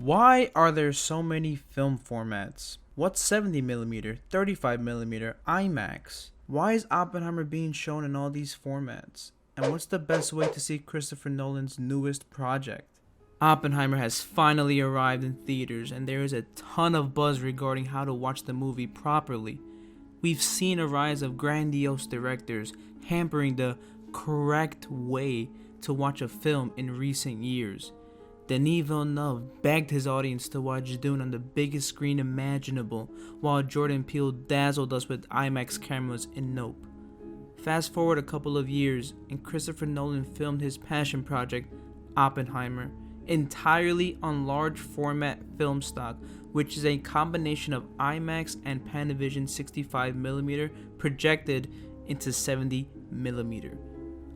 Why are there so many film formats? What's 70mm, 35mm, IMAX? Why is Oppenheimer being shown in all these formats? And what's the best way to see Christopher Nolan's newest project? Oppenheimer has finally arrived in theaters, and there is a ton of buzz regarding how to watch the movie properly. We've seen a rise of grandiose directors hampering the correct way to watch a film in recent years. Denis Villeneuve begged his audience to watch Dune on the biggest screen imaginable, while Jordan Peele dazzled us with IMAX cameras in Nope. Fast forward a couple of years, and Christopher Nolan filmed his passion project, Oppenheimer, entirely on large format film stock, which is a combination of IMAX and Panavision 65mm projected into 70mm.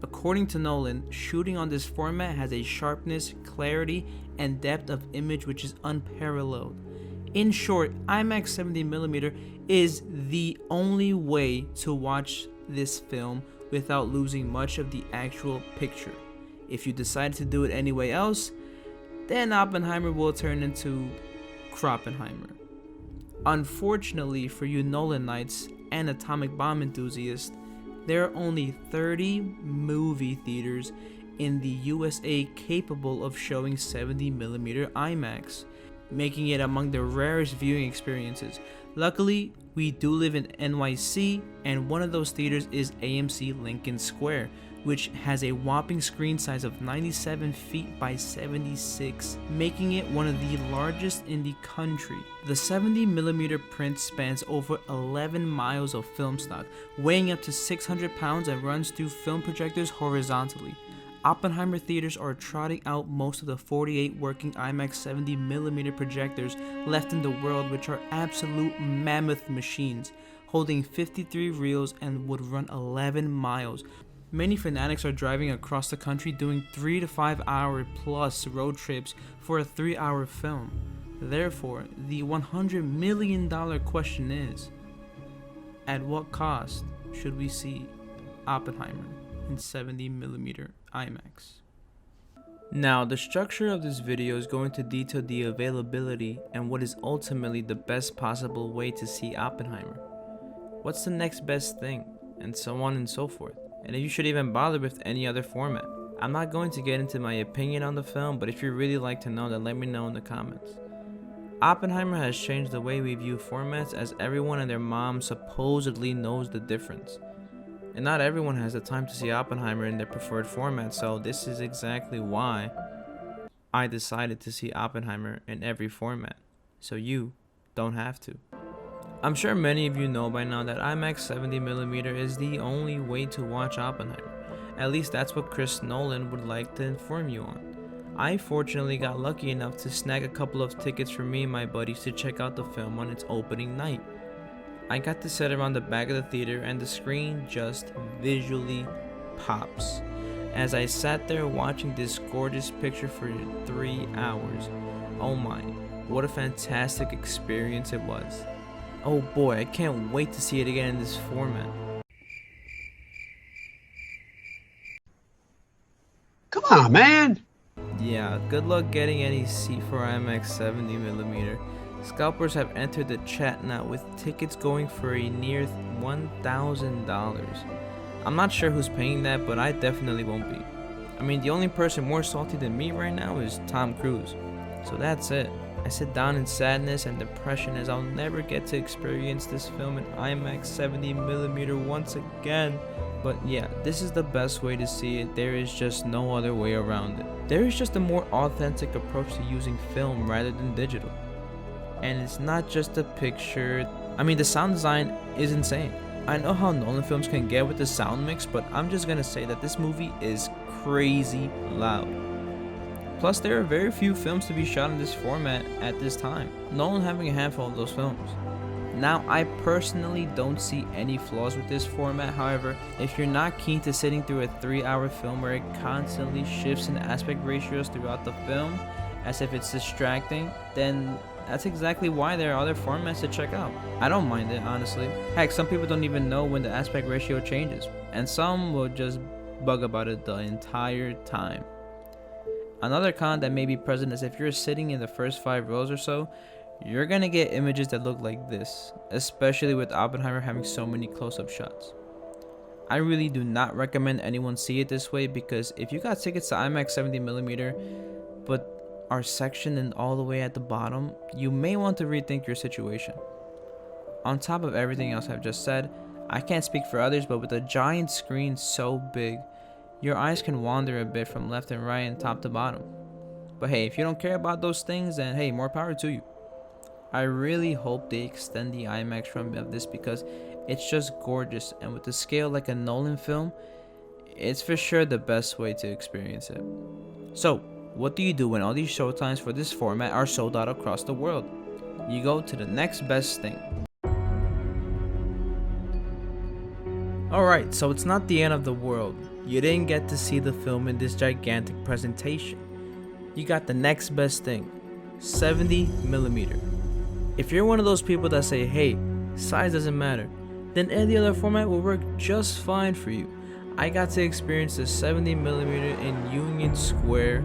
According to Nolan, shooting on this format has a sharpness, clarity, and depth of image which is unparalleled. In short, IMAX 70mm is the only way to watch this film without losing much of the actual picture. If you decide to do it anyway else, then Oppenheimer will turn into Kroppenheimer. Unfortunately for you Nolanites and atomic bomb enthusiasts, there are only 30 movie theaters in the USA capable of showing 70mm IMAX, making it among the rarest viewing experiences. Luckily, we do live in NYC, and one of those theaters is AMC Lincoln Square, which has a whopping screen size of 97 feet by 76, making it one of the largest in the country. The 70mm print spans over 11 miles of film stock, weighing up to 600 pounds and runs through film projectors horizontally. Oppenheimer theaters are trotting out most of the 48 working IMAX 70mm projectors left in the world, which are absolute mammoth machines, holding 53 reels and would run 11 miles. Many fanatics are driving across the country doing 3 to 5 hour plus road trips for a 3-hour film. Therefore, the $100 million question is, at what cost should we see Oppenheimer in 70mm IMAX? Now, the structure of this video is going to detail the availability and what is ultimately the best possible way to see Oppenheimer. What's the next best thing, and so on and so forth. And if you should even bother with any other format. I'm not going to get into my opinion on the film, but if you really like to know, then let me know in the comments. Oppenheimer has changed the way we view formats, as everyone and their mom supposedly knows the difference. And not everyone has the time to see Oppenheimer in their preferred format, so this is exactly why I decided to see Oppenheimer in every format, so you don't have to. I'm sure many of you know by now that IMAX 70mm is the only way to watch Oppenheimer. At least that's what Chris Nolan would like to inform you on. I fortunately got lucky enough to snag a couple of tickets for me and my buddies to check out the film on its opening night. I got to sit around the back of the theater, and the screen just visually pops as I sat there watching this gorgeous picture for 3 hours. Oh my, what a fantastic experience it was. Oh boy, I can't wait to see it again in this format. Come on, man! Yeah, good luck getting any seat for IMAX 70mm. Scalpers have entered the chat now with tickets going for a near $1,000. I'm not sure who's paying that, but I definitely won't be. I mean, the only person more salty than me right now is Tom Cruise. So that's it. I sit down in sadness and depression as I'll never get to experience this film in IMAX 70mm once again. But yeah, this is the best way to see it. There is just no other way around it. There is just a more authentic approach to using film rather than digital. And it's not just a picture. I mean, the sound design is insane. I know how Nolan films can get with the sound mix, but I'm just gonna say that this movie is crazy loud. Plus, there are very few films to be shot in this format at this time, Nolan having a handful of those films. Now, I personally don't see any flaws with this format. However, if you're not keen to sitting through a 3-hour film where it constantly shifts in aspect ratios throughout the film, as if it's distracting, then that's exactly why there are other formats to check out. I don't mind it, honestly. Heck, some people don't even know when the aspect ratio changes, and some will just bug about it the entire time. Another con that may be present is if you're sitting in the first 5 rows or so, you're gonna get images that look like this, especially with Oppenheimer having so many close-up shots. I really do not recommend anyone see it this way, because if you got tickets to IMAX 70mm but are sectioned and all the way at the bottom, you may want to rethink your situation. On top of everything else I've just said, I can't speak for others, but with a giant screen so big, your eyes can wander a bit from left and right and top to bottom. But hey, if you don't care about those things, then hey, more power to you. I really hope they extend the IMAX run of this, because it's just gorgeous, and with the scale like a Nolan film, it's for sure the best way to experience it. So, what do you do when all these showtimes for this format are sold out across the world? You go to the next best thing. Alright, so it's not the end of the world. You didn't get to see the film in this gigantic presentation. You got the next best thing, 70mm. If you're one of those people that say, hey, size doesn't matter, then any other format will work just fine for you. I got to experience the 70mm in Union Square,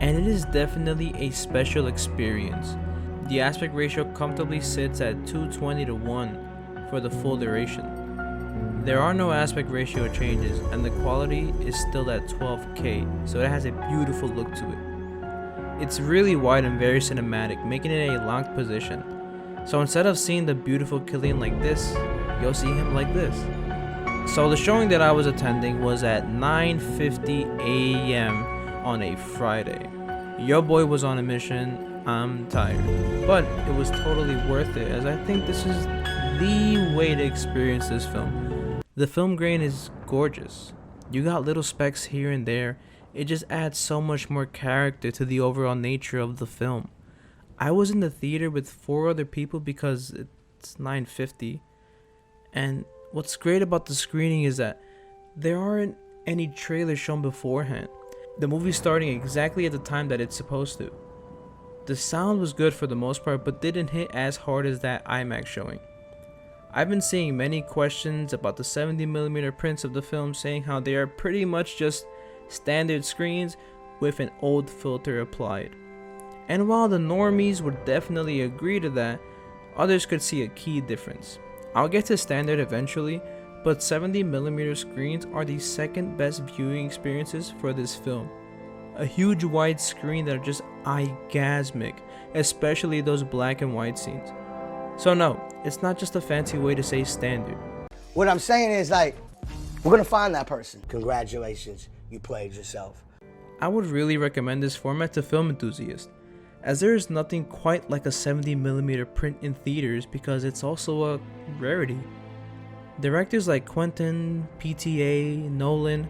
and it is definitely a special experience. The aspect ratio comfortably sits at 220:1 for the full duration. There are no aspect ratio changes, and the quality is still at 12K, so it has a beautiful look to it. It's really wide and very cinematic, making it a locked position. So instead of seeing the beautiful Killian like this, you'll see him like this. So the showing that I was attending was at 9:50 a.m. on a Friday. Your boy was on a mission, I'm tired. But it was totally worth it, as I think this is the way to experience this film. The film grain is gorgeous. You got little specks here and there. It just adds so much more character to the overall nature of the film. I was in the theater with 4 other people because it's 9:50. And what's great about the screening is that there aren't any trailers shown beforehand. The movie's starting exactly at the time that it's supposed to. The sound was good for the most part, but didn't hit as hard as that IMAX showing. I've been seeing many questions about the 70mm prints of the film, saying how they are pretty much just standard screens with an old filter applied. And while the normies would definitely agree to that, others could see a key difference. I'll get to standard eventually, but 70mm screens are the second best viewing experiences for this film. A huge wide screen that are just eye-gasmic, especially those black and white scenes. So no, it's not just a fancy way to say standard. What I'm saying is, like, we're gonna find that person. Congratulations, you played yourself. I would really recommend this format to film enthusiasts, as there is nothing quite like a 70mm print in theaters, because it's also a rarity. Directors like Quentin, PTA, Nolan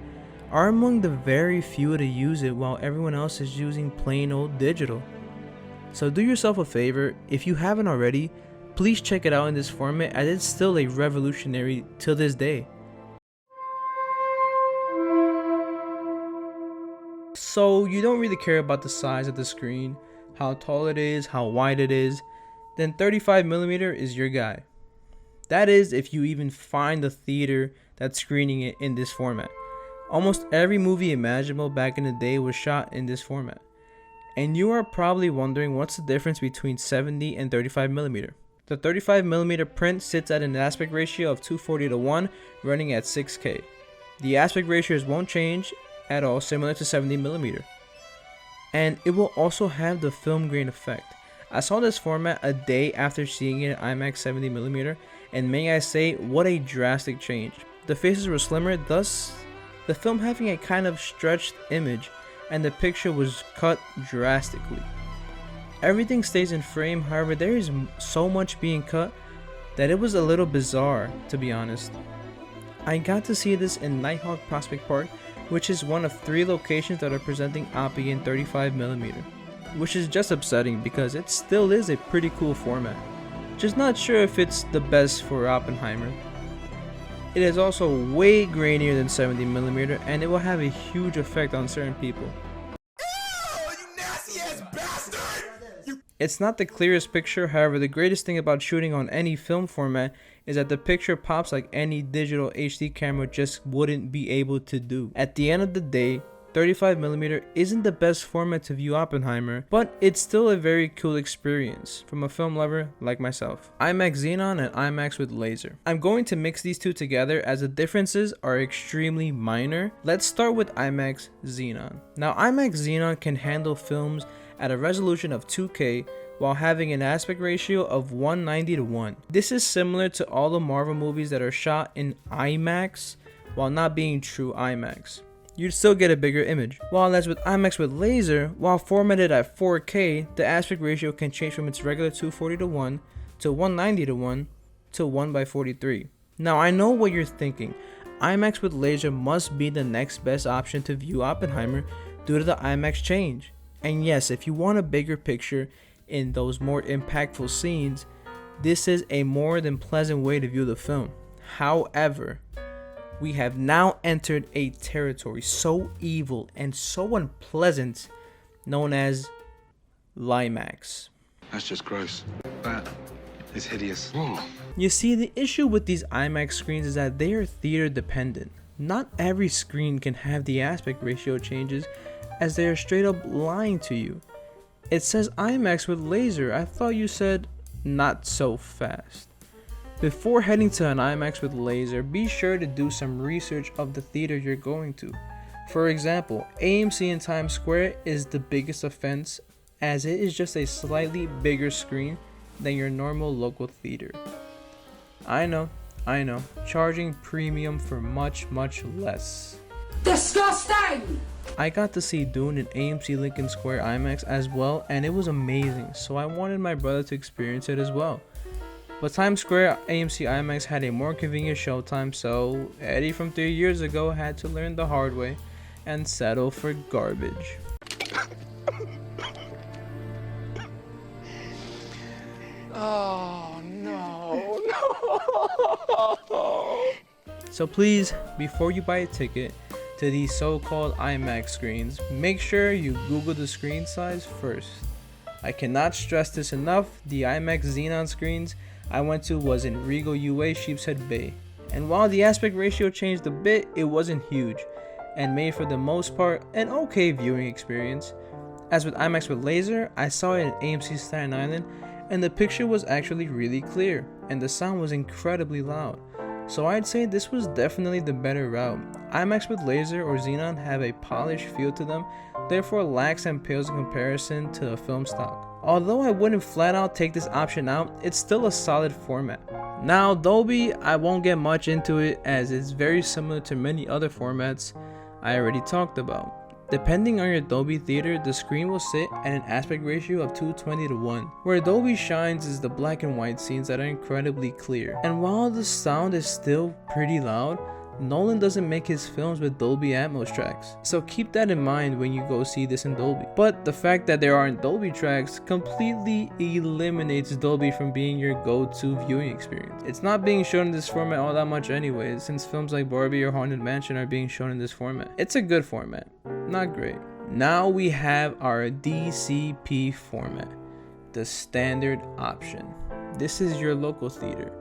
are among the very few to use it, while everyone else is using plain old digital. So do yourself a favor, if you haven't already, please check it out in this format, as it's still a revolutionary till this day. So you don't really care about the size of the screen, how tall it is, how wide it is, then 35mm is your guy. That is, if you even find the theater that's screening it in this format. Almost every movie imaginable back in the day was shot in this format. And you are probably wondering what's the difference between 70 and 35mm. The 35mm print sits at an aspect ratio of 240:1, running at 6K. The aspect ratios won't change at all, similar to 70mm. And it will also have the film grain effect. I saw this format a day after seeing it in IMAX 70mm, and may I say, what a drastic change. The faces were slimmer, thus the film having a kind of stretched image, and the picture was cut drastically. Everything stays in frame, however there is so much being cut that it was a little bizarre, to be honest. I got to see this in Nighthawk Prospect Park, which is one of 3 locations that are presenting Oppie in 35mm, which is just upsetting because it still is a pretty cool format. Just not sure if it's the best for Oppenheimer. It is also way grainier than 70mm, and it will have a huge effect on certain people. It's not the clearest picture, however the greatest thing about shooting on any film format is that the picture pops like any digital HD camera just wouldn't be able to do. At the end of the day, 35mm isn't the best format to view Oppenheimer, but it's still a very cool experience from a film lover like myself. IMAX Xenon and IMAX with laser. I'm going to mix these two together as the differences are extremely minor. Let's start with IMAX Xenon. Now IMAX Xenon can handle films at a resolution of 2K while having an aspect ratio of 190:1. This is similar to all the Marvel movies that are shot in IMAX while not being true IMAX. You'd still get a bigger image. While as with IMAX with laser, while formatted at 4K, the aspect ratio can change from its regular 240:1 to 190:1 to 1/43. Now I know what you're thinking. IMAX with laser must be the next best option to view Oppenheimer due to the IMAX change. And yes, if you want a bigger picture in those more impactful scenes, this is a more than pleasant way to view the film. However, we have now entered a territory so evil and so unpleasant known as LIMAX. That's just gross. That is hideous. You see, the issue with these IMAX screens is that they are theater dependent. Not every screen can have the aspect ratio changes, as they are straight up lying to you. It says IMAX with laser. I thought you said not so fast. Before heading to an IMAX with laser, be sure to do some research of the theater you're going to. For example, AMC in Times Square is the biggest offense, as it is just a slightly bigger screen than your normal local theater. I know, charging premium for much less. Disgusting! I got to see Dune in AMC Lincoln Square IMAX as well, and it was amazing, so I wanted my brother to experience it as well. But Times Square AMC IMAX had a more convenient showtime, so Eddie from 3 years ago had to learn the hard way and settle for garbage. Oh, no. So please, before you buy a ticket to these so-called IMAX screens, make sure you Google the screen size first. I cannot stress this enough. The IMAX Xenon screens I went to was in Regal UA Sheepshead Bay, and while the aspect ratio changed a bit, it wasn't huge and made for the most part an okay viewing experience. As with IMAX with laser, I saw it in AMC Staten Island, and the picture was actually really clear and the sound was incredibly loud. So I'd say this was definitely the better route. IMAX with laser or Xenon have a polished feel to them, therefore lacks and pales in comparison to a film stock. Although I wouldn't flat out take this option out, it's still a solid format. Now Dolby, I won't get much into it as it's very similar to many other formats I already talked about. Depending on your Dolby theater, the screen will sit at an aspect ratio of 220:1. Where Dolby shines is the black and white scenes that are incredibly clear. And while the sound is still pretty loud, Nolan doesn't make his films with Dolby Atmos tracks, so keep that in mind when you go see this in Dolby. But the fact that there aren't Dolby tracks completely eliminates Dolby from being your go-to viewing experience. It's not being shown in this format all that much anyways, since films like Barbie or Haunted Mansion are being shown in this format. It's a good format, not great. Now we have our DCP format, the standard option. This is your local theater,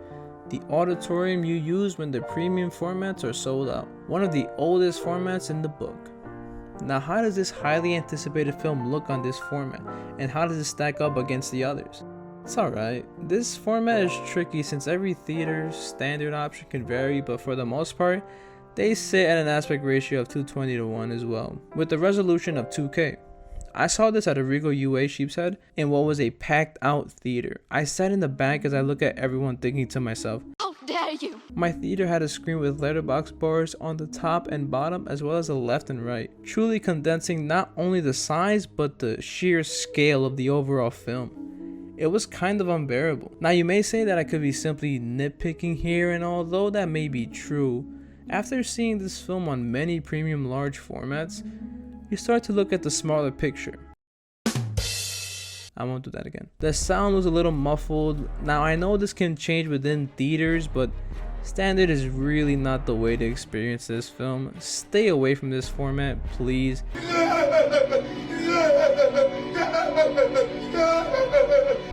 the auditorium you use when the premium formats are sold out. One of the oldest formats in the book. Now how does this highly anticipated film look on this format, and how does it stack up against the others? It's alright. This format is tricky since every theater's standard option can vary, but for the most part, they sit at an aspect ratio of 220:1 as well, with a resolution of 2K. I saw this at a Regal UA Sheepshead in what was a packed out theater. I sat in the back as I look at everyone thinking to myself, How dare you! my theater had a screen with letterbox bars on the top and bottom as well as the left and right, truly condensing not only the size but the sheer scale of the overall film. It was kind of unbearable. Now you may say that I could be simply nitpicking here, and although that may be true, after seeing this film on many premium large formats, you start to look at the smaller picture. I won't do that again. The sound was a little muffled. Now I know this can change within theaters, but standard is really not the way to experience this film. Stay away from this format, please.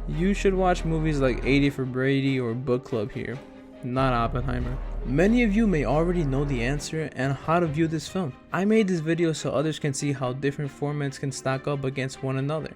You should watch movies like 80 for Brady or Book Club here, not Oppenheimer. Many of you may already know the answer and how to view this film. I made this video so others can see how different formats can stack up against one another.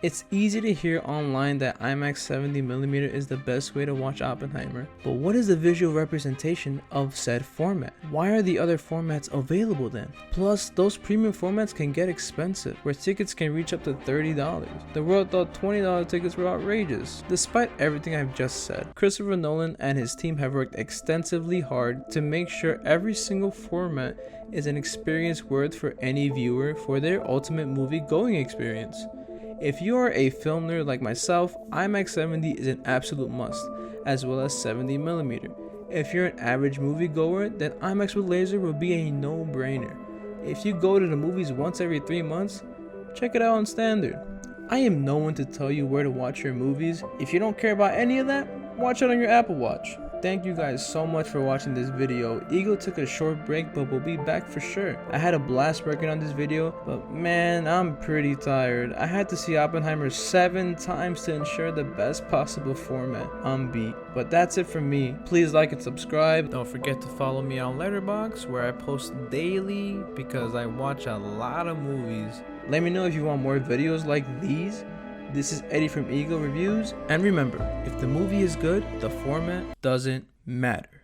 It's easy to hear online that IMAX 70mm is the best way to watch Oppenheimer, but what is the visual representation of said format? Why are the other formats available then? Plus, those premium formats can get expensive, where tickets can reach up to $30. The world thought $20 tickets were outrageous. Despite everything I've just said, Christopher Nolan and his team have worked extensively hard to make sure every single format is an experience worth for any viewer for their ultimate movie-going experience. If you are a film nerd like myself, IMAX 70 is an absolute must, as well as 70mm. If you're an average moviegoer, then IMAX with laser will be a no-brainer. If you go to the movies once every 3 months, check it out on standard. I am no one to tell you where to watch your movies. If you don't care about any of that, watch it on your Apple Watch. Thank you guys so much for watching this video. Eagle took a short break, but we'll be back for sure. I had a blast working on this video, but man, I'm pretty tired. I had to see Oppenheimer 7 times to ensure the best possible format. I'm beat. But that's it from me. Please like and subscribe. Don't forget to follow me on Letterboxd, where I post daily because I watch a lot of movies. Let me know if you want more videos like these. This is Eddie from Eagle Reviews, and remember, if the movie is good, the format doesn't matter.